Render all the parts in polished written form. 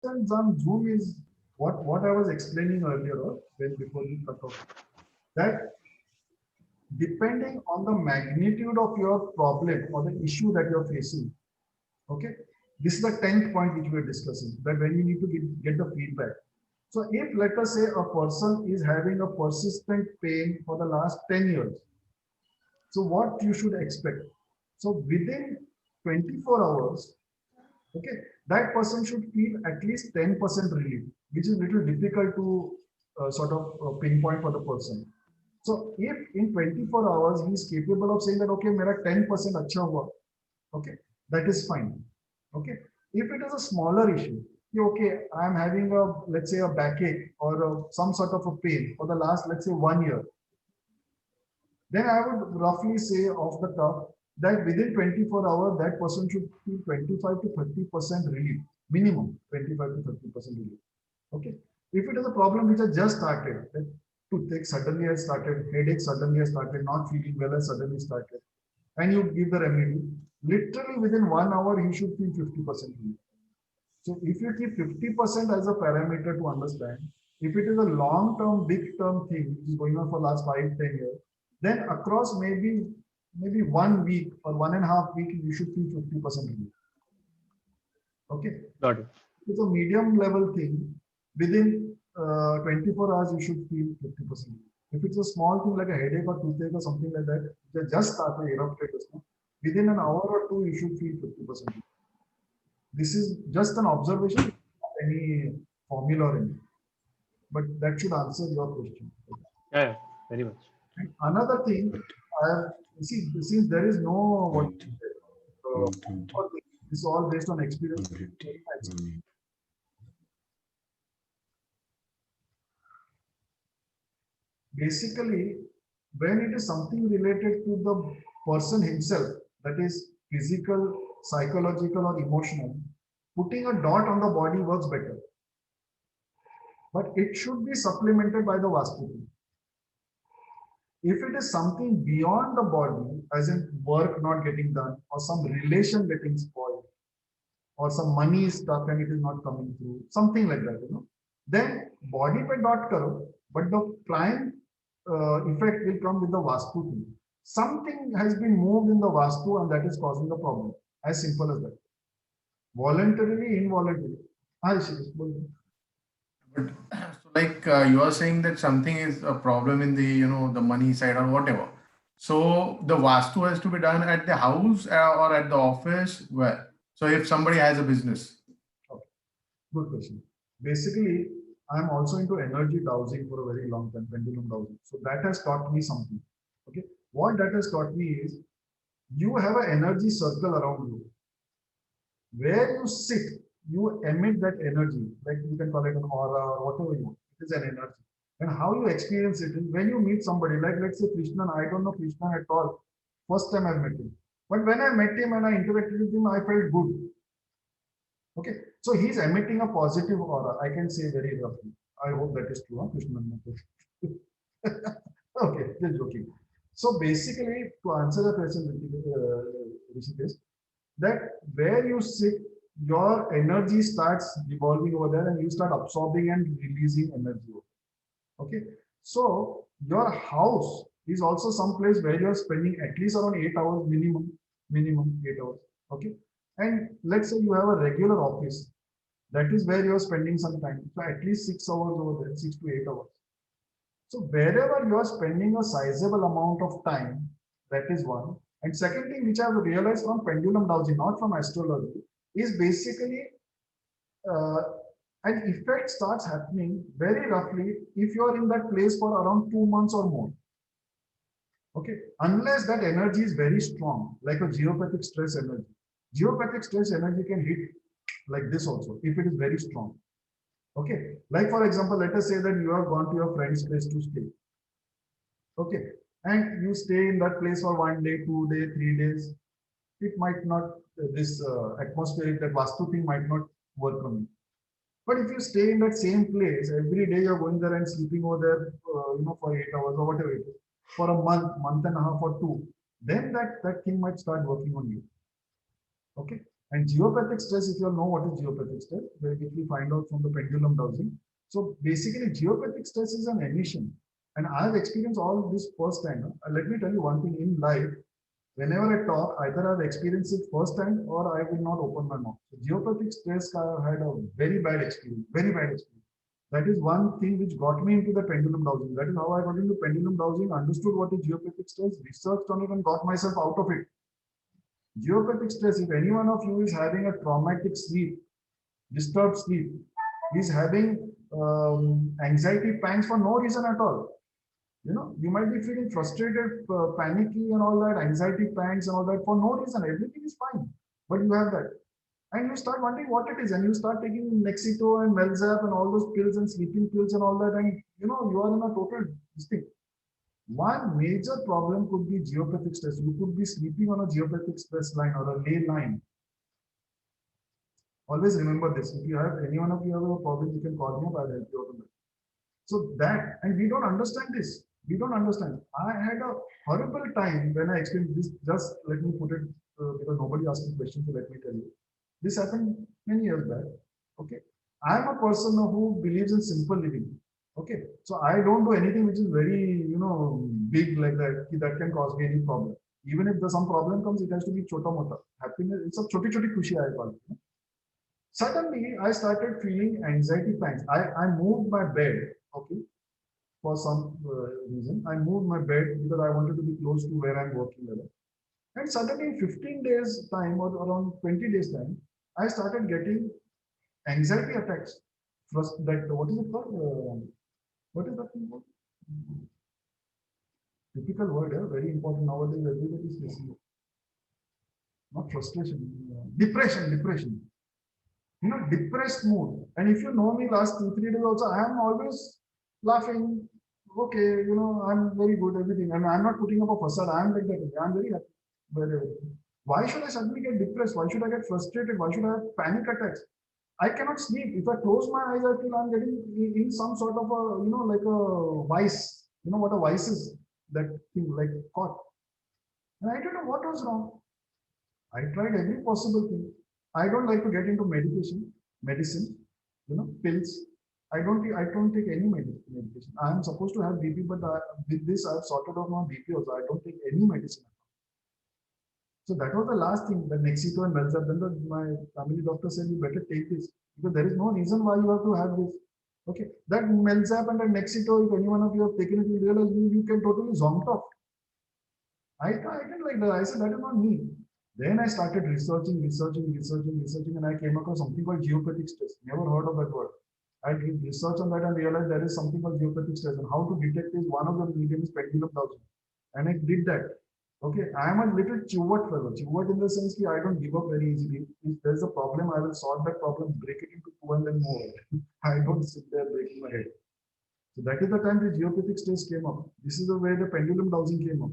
questions on Zoom is what I was explaining earlier, or when before you cut off, that depending on the magnitude of your problem or the issue that you're facing, okay, this is the 10th point which we're discussing, that when you need to get the feedback. So if let us say a person is having a persistent pain for the last 10 years, so what you should expect? So within 24 hours, okay, that person should feel at least 10% relief, which is little difficult to sort of pinpoint for the person. So if in 24 hours he is capable of saying that, okay, mera 10% acha hua, okay, that is fine. Okay, if it is a smaller issue, okay, I am having a, let's say, a backache or some sort of a pain for the last, let's say, 1 year, then I would roughly say off the top that within 24 hours, that person should feel 25 to 30% relief, minimum 25 to 30% relief. Okay. If it is a problem which has just started, that toothache suddenly has started, headache suddenly has started, not feeling well has suddenly started, and you give the remedy, literally within 1 hour, he should feel 50% relief. So if you keep 50% as a parameter to understand, if it is a long-term, big-term thing which is going on for last 5, 10 years, then across maybe 1 week or 1.5 weeks, you should feel 50% relief. Okay. Got it. It's a medium level thing. Within 24 hours, you should feel 50%. If it's a small thing like a headache or toothache or something like that, that just started erupted, within an hour or two, you should feel 50%. This is just an observation, not any formula or anything. But that should answer your question. Yeah, very much. And another thing, I have, see, since there is no what this is all based on experience. Basically, when it is something related to the person himself, that is physical, psychological, or emotional, putting a dot on the body works better. But it should be supplemented by the Vastu. If it is something beyond the body, as in work not getting done, or some relation getting spoiled, or some money is stuck and it is not coming through, something like that, then body pe dot karo, but the prime effect will come with the Vastu thing. Something has been moved in the Vastu and that is causing the problem. As simple as that. Voluntarily, involuntarily. But so like you are saying that something is a problem in the the money side or whatever. So the vastu has to be done at the house or at the office. Where? So if somebody has a business. Okay. Good question. Basically, I'm also into energy dowsing for a very long time, pendulum dowsing. So that has taught me something. Okay. What that has taught me is you have an energy circle around you. Where you sit, you emit that energy, like you can call it an aura or whatever you want. It is an energy. And how you experience it is when you meet somebody, like let's say Krishnan, I don't know Krishnan at all. First time I met him. But when I met him and I interacted with him, I felt good. Okay. So he's emitting a positive aura. I can say very roughly. I hope that is true, huh, Krishnan? Okay, just joking. So basically, to answer the question, Rishikesh, that where you sit, your energy starts revolving over there and you start absorbing and releasing energy. Okay. So your house is also some place where you're spending at least around 8 hours minimum 8 hours. Okay. And let's say you have a regular office. That is where you're spending some time. So at least 6 hours over there, 6 to 8 hours. So wherever you are spending a sizable amount of time, that is one. And second thing which I have realized from pendulum dowsing, not from astrology, is basically uh, an effect starts happening very roughly if you are in that place for around 2 months or more. Okay, unless that energy is very strong, like a geopathic stress energy. Geopathic stress energy can hit like this also if it is very strong. Okay, like for example, let us say that you have gone to your friend's place to stay. Okay, and you stay in that place for 1 day, 2 day, 3 days. It might not, this atmospheric, that Vastu thing might not work on you. But if you stay in that same place, every day you're going there and sleeping over there, for 8 hours or whatever it is, for a month and a half or two, then that thing might start working on you. Okay. And geopathic stress, if you all know what is geopathic stress, which we find out from the pendulum dowsing. So basically, geopathic stress is an emission. And I've experienced all this firsthand. Let me tell you one thing in life. Whenever I talk, either I've experienced it firsthand or I will not open my mouth. So geopathic stress, I had a very bad experience, very bad experience. That is one thing which got me into the pendulum dowsing. That is how I got into pendulum dowsing, understood what is geopathic stress, researched on it, and got myself out of it. Geopathic stress, if any one of you is having a traumatic sleep, disturbed sleep, is having anxiety pangs for no reason at all. You know, you might be feeling frustrated, panicky, and all that, anxiety pangs and all that for no reason. Everything is fine, but you have that. And you start wondering what it is, and you start taking Nexito and Melzap and all those pills and sleeping pills and all that, and you know, you are in a total mistake. One major problem could be geopathic stress. You could be sleeping on a geopathic stress line or a ley line. Always remember this. If you have any one of you have a problem, you can call me up. I'll help you out on that. So that, and we don't understand this. We don't understand. I had a horrible time when I experienced this. Just let me put it because nobody asked me questions, so let me tell you. This happened many years back. Okay, I am a person who believes in simple living. Okay, so I don't do anything which is very big like that. That can cause me any problem. Even if some problem comes, it has to be chota mota. Happiness. It's a choti choti khushi I call it. Suddenly, I started feeling anxiety pangs. I moved my bed. Okay, for some reason, I moved my bed because I wanted to be close to where I'm working. And suddenly, in 15 days time or around 20 days time, I started getting anxiety attacks. First, that what is it called? What is that thing called? Typical word, very important nowadays. Everybody is listening. Not frustration, depression, depression. Depressed mood. And if you know me last 2, 3 days also, I am always laughing. Okay, I'm very good, everything. And I'm not putting up a facade. I'm like that. I'm very happy. Very. Why should I suddenly get depressed? Why should I get frustrated? Why should I have panic attacks? I cannot sleep. If I close my eyes, I feel I'm getting in some sort of a, like a vice. You know what a vice is? That thing, like caught. And I don't know what was wrong. I tried every possible thing. I don't like to get into medicine, pills. I don't take any medication. I am supposed to have BP, but with this I have sorted out my BP also. I don't take any medicine. So that was the last thing, the Nexito and Melzap. Then my family doctor said, you better take this because there is no reason why you have to have this. Okay, that Melzap and that Nexito, if any one of you have taken it, you realize you can totally zonked off. I didn't like that. I said, that is not me. Then I started researching, and I came across something called geopathic stress. Never heard of that word. I did research on that and realized there is something called geopathic stress, and how to detect is one of the medium is pendulum dowsing. And I did that. Okay, I am a little chuvert fellow. Chuvert in the sense that I don't give up very easily. If there's a problem, I will solve that problem, break it into two, and then move on. I don't sit there breaking my head. So that is the time the geopathic stress came up. This is the way the pendulum dowsing came up.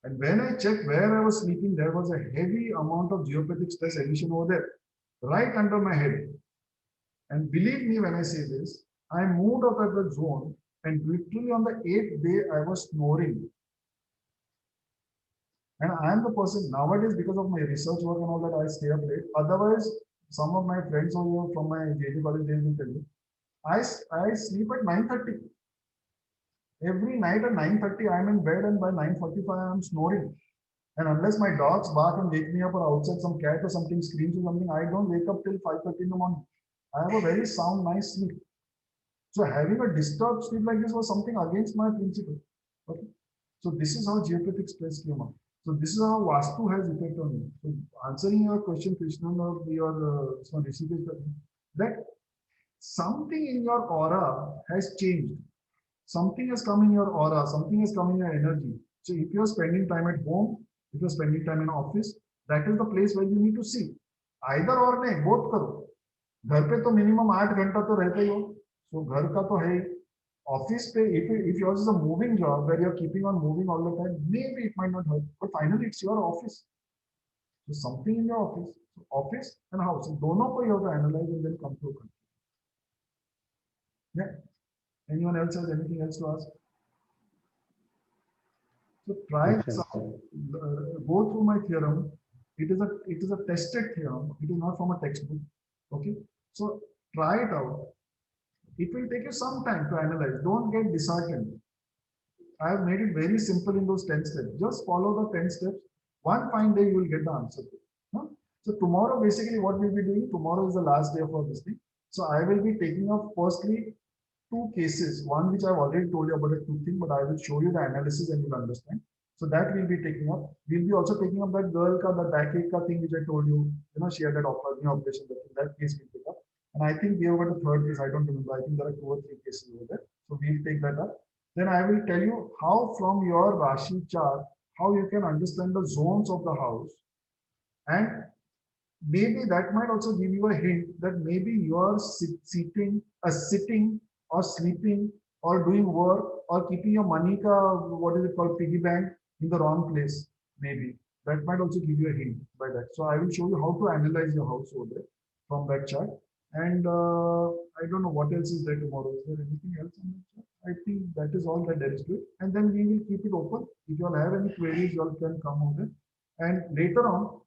And when I checked where I was sleeping, there was a heavy amount of geopathic stress emission over there, right under my head. And believe me when I say this, I moved out of the zone, and literally on the 8th day, I was snoring. And I am the person nowadays, because of my research work and all that, I stay up late. Otherwise, some of my friends over from my JD college days will tell you, I sleep at 9:30. Every night at 9:30, I'm in bed, and by 9:45, I'm snoring. And unless my dogs bark and wake me up, or outside some cat or something screams or something, I don't wake up till 5:30 in the morning. I have a very sound, nice sleep. So having a disturbed sleep like this was something against my principle. Okay. So this is how geopathic stress came up. So this is how Vastu has effect on me. So answering your question, Krishna, or your that something in your aura has changed. Something has come in your aura, something has come in your energy. So if you're spending time at home, if you're spending time in office, that is the place where you need to see. Either or नहीं, both करो. घर पे तो minimum 8 घंटा तो रहते ही हो. So घर का तो है. Office पे, if yours is a moving job where you're keeping on moving all the time, maybe it might not help. But finally, it's your office. So something in your office, so office and house, so दोनों को you have to analyze and then come to a conclusion. Yeah. Anyone else has anything else to ask? So try go through my theorem, it is a tested theorem. It is not from a textbook. Okay, so try it out. It will take you some time to analyze. Don't get disheartened. I have made it very simple in those 10 steps. Just follow the 10 steps. One fine day you will get the answer. Huh? So tomorrow, basically what we'll be doing, tomorrow is the last day for this thing. So I will be taking up firstly two cases. One which I've already told you about a two thing, but I will show you the analysis and you'll understand. So that we'll be taking up. We'll be also taking up that girl ka, the backache ka thing which I told you. She had that knee operation. That case we'll pick up. And I think we have got a third case. I don't remember. I think there are 2 or 3 cases over there. So we'll take that up. Then I will tell you how from your Rashi chart, how you can understand the zones of the house. And maybe that might also give you a hint that maybe you are sitting or sleeping or doing work or keeping your money what is it called, piggy bank, in the wrong place. Maybe that might also give you a hint by that. So I will show you how to analyze your house over there from that chart. And I don't know what else is there tomorrow. Is there anything else on that chart? I think that is all that there is to it. And then we will keep it open. If you all have any queries, you all can come over there. And later on,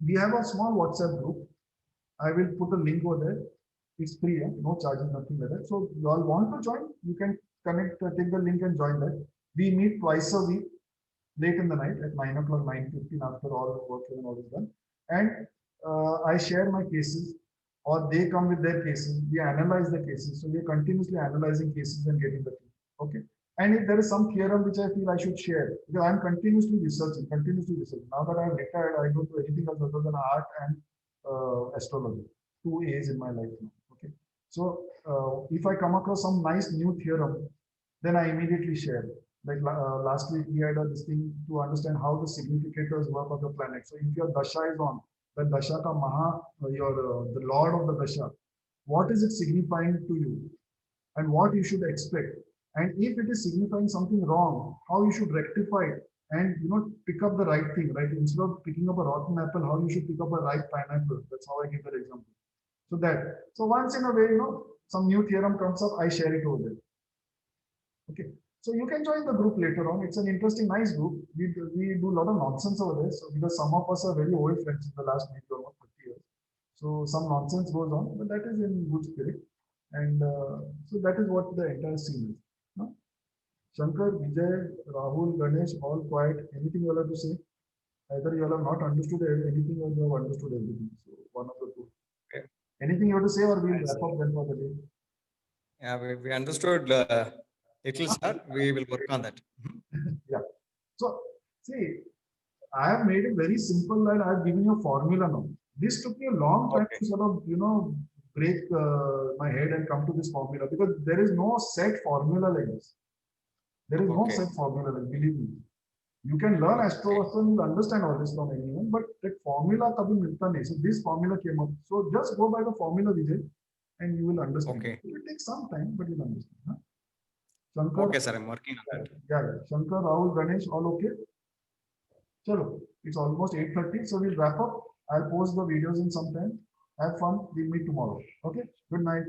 we have a small WhatsApp group. I will put a link over there. It's free, no charges, nothing like that. So you all want to join, you can connect, take the link and join that. We meet twice a week, late in the night at 9 o'clock, 9:15 after all work and all is done. And I share my cases or they come with their cases. We analyze the cases. So we are continuously analyzing cases and getting the thing. Okay. And if there is some theorem which I feel I should share, because I'm continuously researching. Now that I'm retired, I don't do anything else other than art and astrology. 2 A's in my life now. Okay. So if I come across some nice new theorem, then I immediately share. Like last week we had this thing to understand how the significators work of the planet. So if your dasha is on, the dasha ka maha, the lord of the dasha, what is it signifying to you, and what you should expect? And if it is signifying something wrong, how you should rectify it and pick up the right thing, right? Instead of picking up a rotten apple, how you should pick up a ripe pineapple. That's how I give that example. So once in a way, some new theorem comes up, I share it over there. Okay. So you can join the group later on. It's an interesting, nice group. We do a lot of nonsense over there. So because some of us are very old friends in the last maybe almost 30 years. So some nonsense goes on, but that is in good spirit. And so that is what the entire scene is. No? Shankar, Vijay, Rahul, Ganesh, all quiet. Anything you all have to say? Either you all have not understood anything or you have understood everything. So one of the two. Okay. Anything you have to say, or we'll wrap up then for the day? Yeah, we understood little, sir. We will work on that. Yeah. So see, I have made it very simple that I have given you a formula now. This took me a long time to sort of, break my head and come to this formula, because there is no set formula like this. There is no set formula, like, believe me. You can learn Astro and understand all this from anyone, but that formula kabhi milta nahi. So this formula came up. So just go by the formula, Vijay, and you will understand. Okay. It will take some time, but you'll understand. Huh? Shankar, Okay, sir. I'm working on that. yeah. Shankar, Rahul, Ganesh, all okay? Chalo, it's almost 8:30, so we'll wrap up. I'll post the videos in some time. Have fun. We'll meet tomorrow. Okay. Good night.